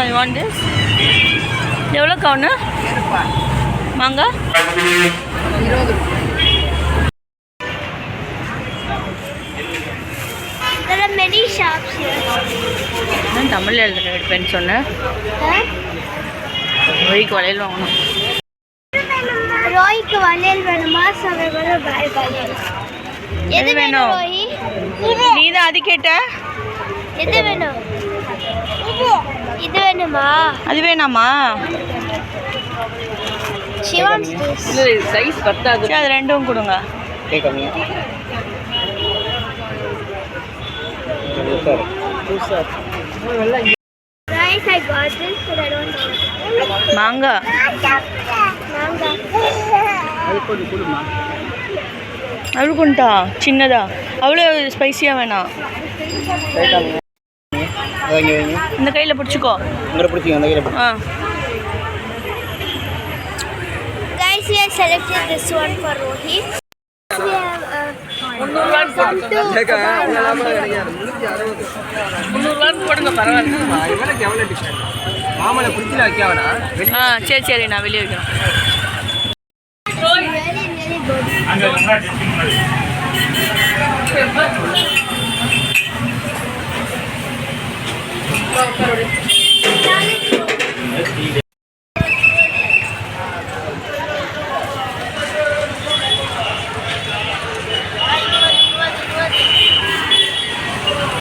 you want this? எவ்வளோ gown மாங்காய்? There are many shops here. நான் தமிழில் எடுப்பேன்னு சொன்னேன். ரோய்க்கு வளையல் வாங்கணும். ரோய்க்கு வளையல் வேணுமா? சமையல் வளையல். எது வேணும்? நீ தான் அது கேட்ட. எது வேணும்? இது வேணுமா? அது வேணாமா? She wants this. சைஸ் பத்தாது. அது ரெண்டும் கொடுங்க. கேட்காதீங்க. Guys, I got this, but I don't know. மாங்காய். அவ்வளோக்குண்டா சின்னதா அவ்வளோ ஸ்பைசியாக வேணாம். இந்த கையில் பிடிச்சிக்கோ. Guys, we have selected this one for Rohi. We have சரி சரி நான் வெளியே வைக்கிறேன். very good.